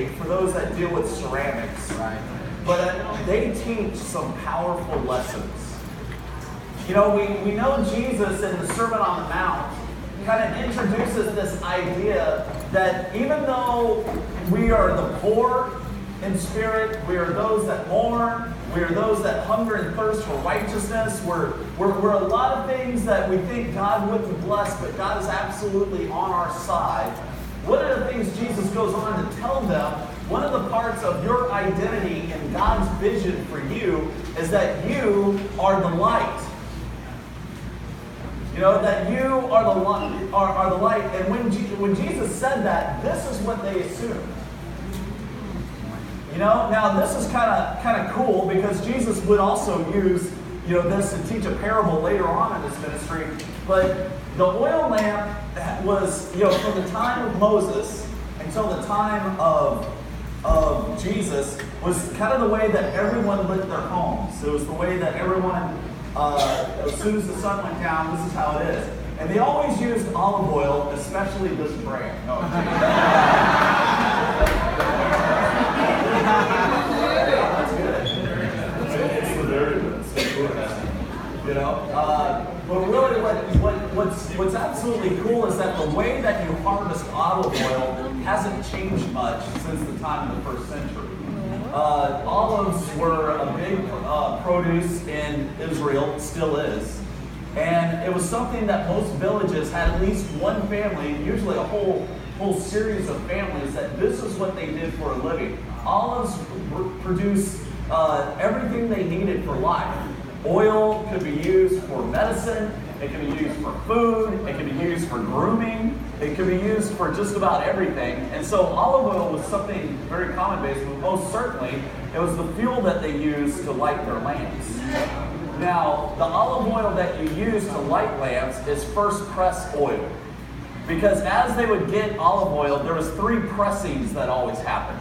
great for those that deal with ceramics. Right. But they teach some powerful lessons. You know, we know Jesus in the Sermon on the Mount kind of introduces this idea that even though we are the poor in spirit, we are those that mourn, we are those that hunger and thirst for righteousness, we're a lot of things that we think God wouldn't bless, but God is absolutely on our side. One of the things Jesus goes on to tell them, one of the parts of your identity and God's vision for you is that you are the light. You know, that you are the light. And when Jesus said that, this is what they assumed. You know, now this is kind of cool because Jesus would also use, you know, this to teach a parable later on in his ministry. But the oil lamp was, you know, from the time of Moses until the time of Jesus was kind of the way that everyone lit their homes. It was the way that everyone, as soon as the sun went down, this is how it is. And they always used olive oil, especially this brand. No, that's good. It's the very good. You know, but really, what's absolutely cool is that the way that you harvest olive oil hasn't changed much since the time of the first century. Olives were a big produce in Israel, still is. And it was something that most villages had at least one family, usually a whole series of families, that this is what they did for a living. Olives produce everything they needed for life. Oil could be used for medicine, it can be used for food, it can be used for grooming, it can be used for just about everything. And so olive oil was something very commonplace, but most certainly it was the fuel that they used to light their lamps. Now, the olive oil that you use to light lamps is first pressed oil. Because as they would get olive oil, there was 3 pressings that always happened.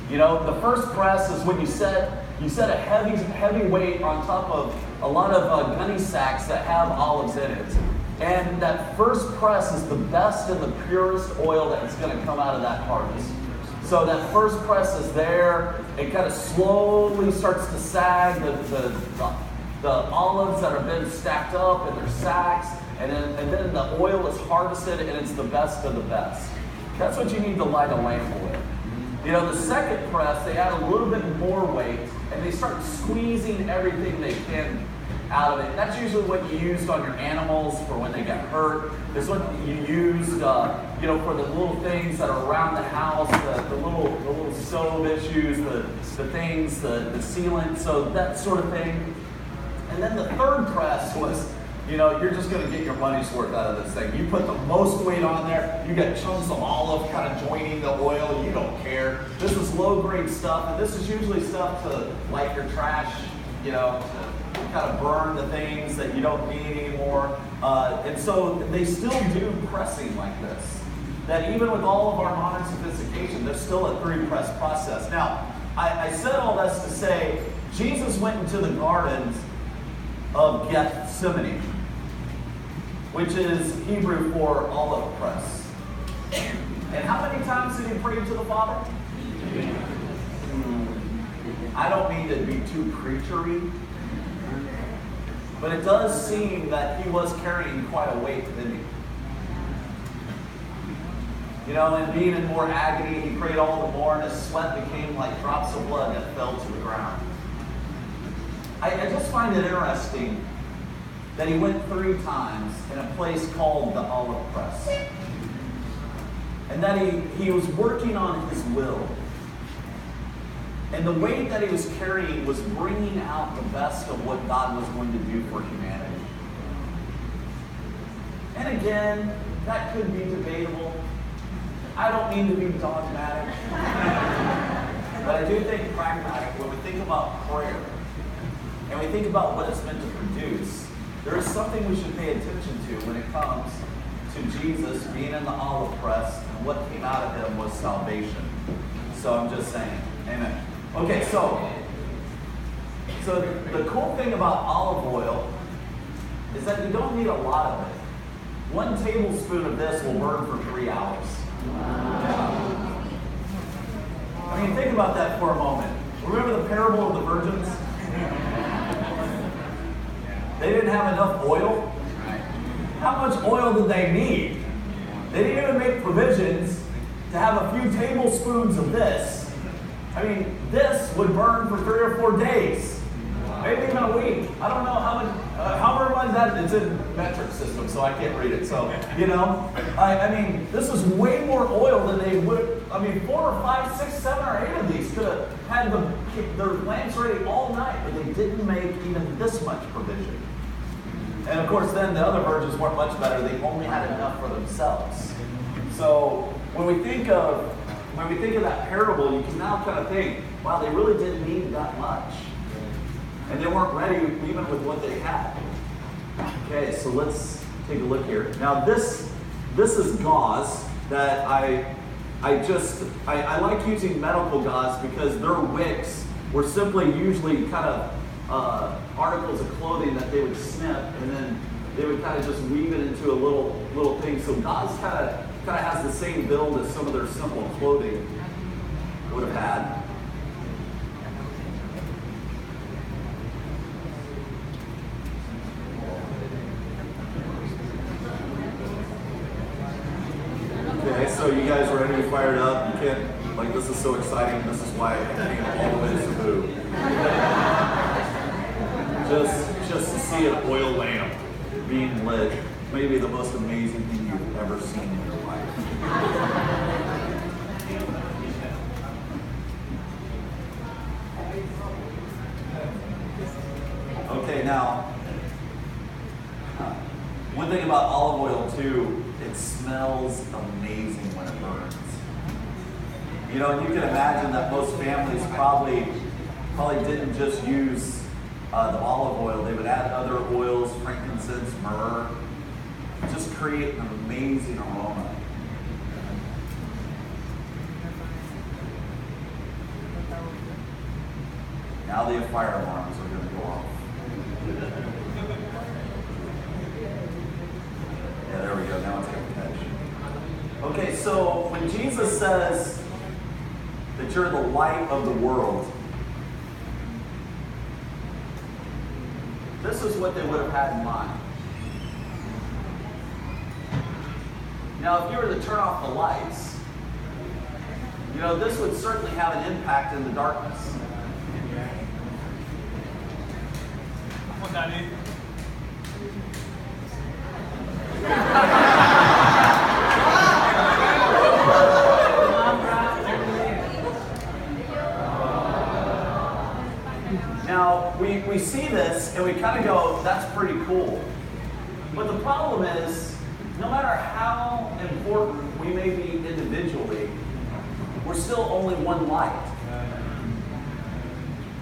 You know, the first press is when you set a heavy weight on top of a lot of gunny sacks that have olives in it. And that first press is the best and the purest oil that is going to come out of that harvest. So that first press is there. It kind of slowly starts to sag the olives that have been stacked up in their sacks. And then the oil is harvested, and it's the best of the best. That's what you need to light a lamp with. You know, the second press, they add a little bit more weight, and they start squeezing everything they can out of it. That's usually what you used on your animals for when they got hurt. It's what you used, you know, for the little things that are around the house, the little stove issues, the things, the sealant, so that sort of thing. And then the third press was, you know, you're just going to get your money's worth out of this thing. You put the most weight on there. You got chunks of olive kind of joining the oil. You don't care. This is low-grade stuff, and this is usually stuff to light your trash, you know, to kind of burn the things that you don't need anymore. And so they still do pressing like this. That even with all of our modern sophistication, there's still a 3-press process. Now, I said all this to say, Jesus went into the gardens of Gethsemane, which is Hebrew for olive press. And how many times did he pray to the Father? I don't mean to be too preachery, but it does seem that he was carrying quite a weight within him. You know, and being in more agony, he prayed all the more, and his sweat became like drops of blood that fell to the ground. I just find it interesting that he went 3 times in a place called the olive press. And that he was working on his will. And the weight that he was carrying was bringing out the best of what God was going to do for humanity. And again, that could be debatable. I don't mean to be dogmatic. But I do think pragmatic when we think about prayer. And we think about what it's meant to produce. There is something we should pay attention to when it comes to Jesus being in the olive press, and what came out of him was salvation. So I'm just saying, amen. Okay, so the cool thing about olive oil is that you don't need a lot of it. 1 tablespoon of this will burn for 3 hours. Wow. I mean, think about that for a moment. Remember the parable of the virgins? They didn't have enough oil. How much oil did they need? They didn't even make provisions to have a few tablespoons of this. I mean, this would burn for 3 or 4 days. Maybe even a week. I don't know how much, however much that, it's in metric system, so I can't read it. So, you know, I mean, this is way more oil than they would. I mean, 4 or 5, 6, 7 or 8 of these could have had their lamps ready all night, but they didn't make even this much provision. And of course, then the other virgins weren't much better. They only had enough for themselves. So when we think of that parable, you can now kind of think, wow, they really didn't need that much. And they weren't ready even with what they had. Okay, so let's take a look here. Now this is gauze that I like using medical gauze because their wicks were simply usually kind of articles of clothing that they would snip, and then they would kind of just weave it into a little thing. So gauze kind of has the same build as some of their simple clothing would have had. Okay, so you guys are ready to be fired up? You can't, like, this is so exciting. This is why I came all the way to CEBU. Just to see an oil lamp being lit, maybe the most amazing thing you've ever seen in your life. Okay, now, one thing about olive oil too, it smells amazing when it burns. You know, and you can imagine that most families probably didn't just use the olive oil. They would add other oils, frankincense, myrrh, just create an amazing aroma. Now the fire alarms are going to go off. Yeah, there we go. Now it's going to catch. Okay, so when Jesus says that you're the light of the world, this is what they would have had in mind. Now, if you were to turn off the lights, you know, this would certainly have an impact in the darkness. Come on, Daddy. Now, we see this and we kind of go, that's pretty cool. But the problem is, no matter how important we may be individually, we're still only one light.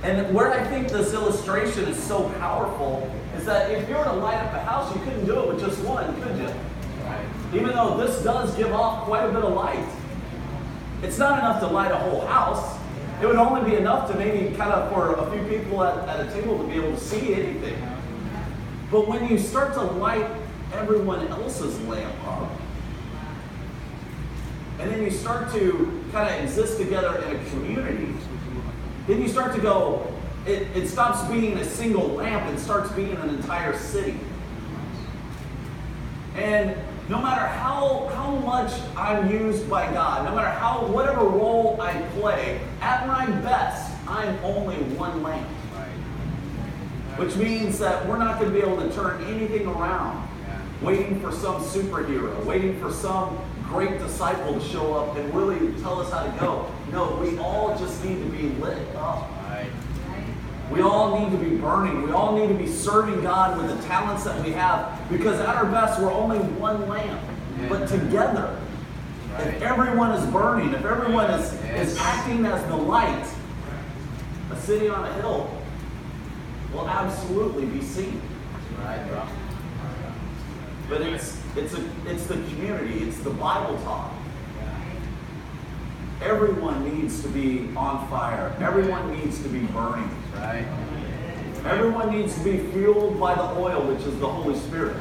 And where I think this illustration is so powerful is that if you were to light up a house, you couldn't do it with just one, could you? Even though this does give off quite a bit of light. It's not enough to light a whole house. It would only be enough to maybe kind of for a few people at a table to be able to see anything. But when you start to light everyone else's lamp up, and then you start to kind of exist together in a community, then you start to go, it stops being a single lamp, it starts being an entire city. And no matter how much I'm used by God, no matter whatever role I play, at my best, I'm only one lamp. Which means that we're not going to be able to turn anything around, waiting for some superhero, waiting for some great disciple to show up and really tell us how to go. No, we all just need to be lit up. We all need to be burning. We all need to be serving God with the talents that we have, because at our best, we're only one lamp. But together, if everyone is burning, if everyone is acting as the light, a city on a hill will absolutely be seen. Right, bro. But it's the community, it's the Bible talk. Everyone needs to be on fire. Everyone needs to be burning. Right. Everyone needs to be fueled by the oil, which is the Holy Spirit.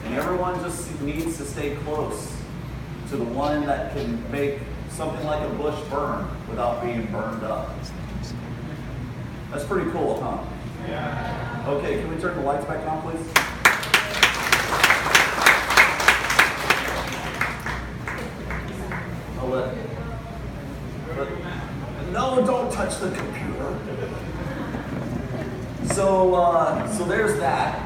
And everyone just needs to stay close to the one that can make something like a bush burn without being burned up. That's pretty cool, huh? Yeah. Okay, can we turn the lights back on, please? No, don't touch the computer. So there's that.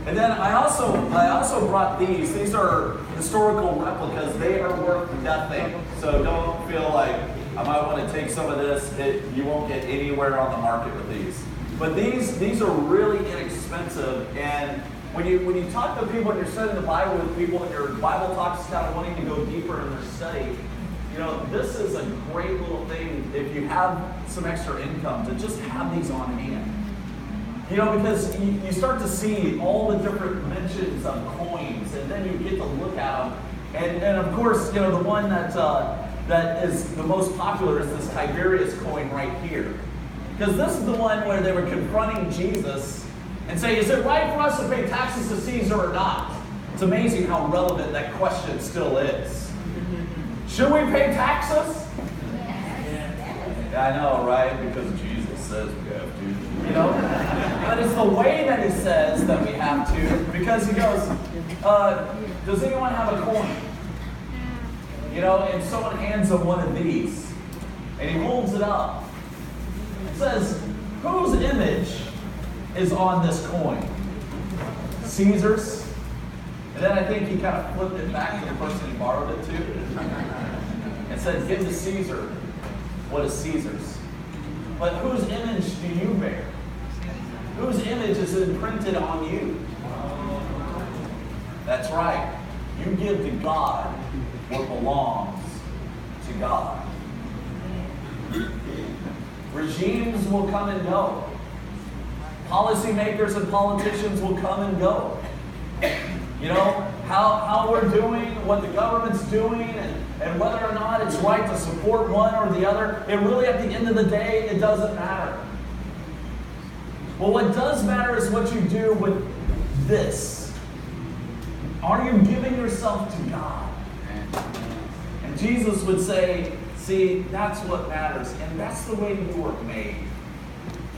And then I also brought these. These are historical replicas. They are worth nothing. So don't feel like I might want to take some of this. You won't get anywhere on the market with these. But these are really inexpensive. And when you talk to people and you're studying the Bible with people and your Bible talks kind of wanting to go deeper in their study, you know, this is a great little thing if you have some extra income to just have these on hand. You know, because you start to see all the different mentions of coins, and then you get to look at them. And of course, you know, the one that is the most popular is this Tiberius coin right here. Because this is the one where they were confronting Jesus and saying, is it right for us to pay taxes to Caesar or not? It's amazing how relevant that question still is. Should we pay taxes? Yeah, I know, right? Because Jesus says we have to. You know? But it's the way that he says that we have to. Because he goes, does anyone have a coin? You know, and someone hands him one of these. And he holds it up. It says, whose image is on this coin? Caesar's? And then I think he kind of flipped it back to the person he borrowed it to. And said, give to Caesar what is Caesar's. But whose image do you bear? Whose image is imprinted on you? That's right. You give to God what belongs to God. Regimes will come and go. Policymakers and politicians will come and go. You know, how we're doing, what the government's doing, and whether or not it's right to support one or the other, it really, at the end of the day, it doesn't matter. Well, what does matter is what you do with this. Are you giving yourself to God? And Jesus would say, see, that's what matters, and that's the way you were made.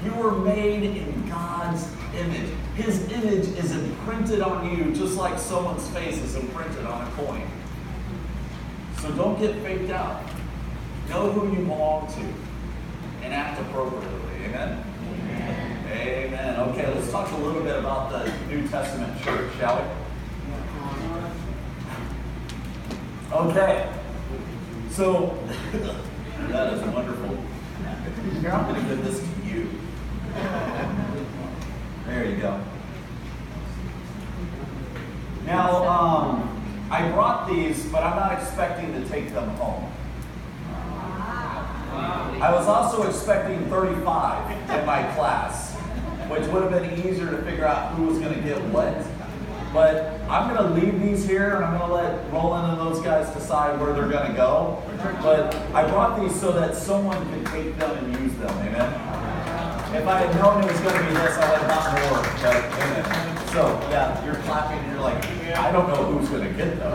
You were made in God's image. His image is imprinted on you just like someone's face is imprinted on a coin. So don't get faked out. Know who you belong to and act appropriately. Amen? Amen. Okay, let's talk a little bit about the New Testament church, shall we? Okay. So, that is wonderful. Here, I'm going to give this to you. There you go. Now, I brought these, but I'm not expecting to take them home. I was also expecting 35 in my class, which would have been easier to figure out who was going to get what. But I'm going to leave these here, and I'm going to let Roland and those guys decide where they're going to go. But I brought these so that someone could take them and use them. Amen? If I had known it was going to be this, I would have gotten more. But, amen. So, yeah, you're clapping, and you're like, I don't know who's going to get them.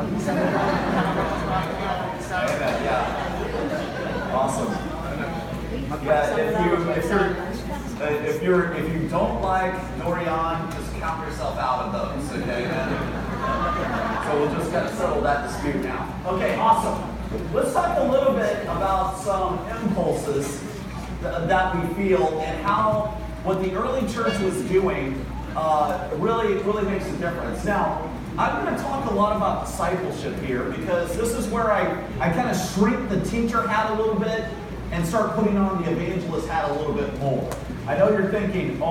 Amen, yeah. Awesome. Yeah, if you don't like Dorian, just count yourself out of those, okay? So we'll just kind of settle that dispute now. Okay, awesome. Let's talk a little bit about some impulses that we feel and how what the early church was doing really makes a difference. Now, I'm going to talk a lot about discipleship here because this is where I kind of shrink the teacher hat a little bit and start putting on the evangelist hat a little bit more. I know you're thinking, oh,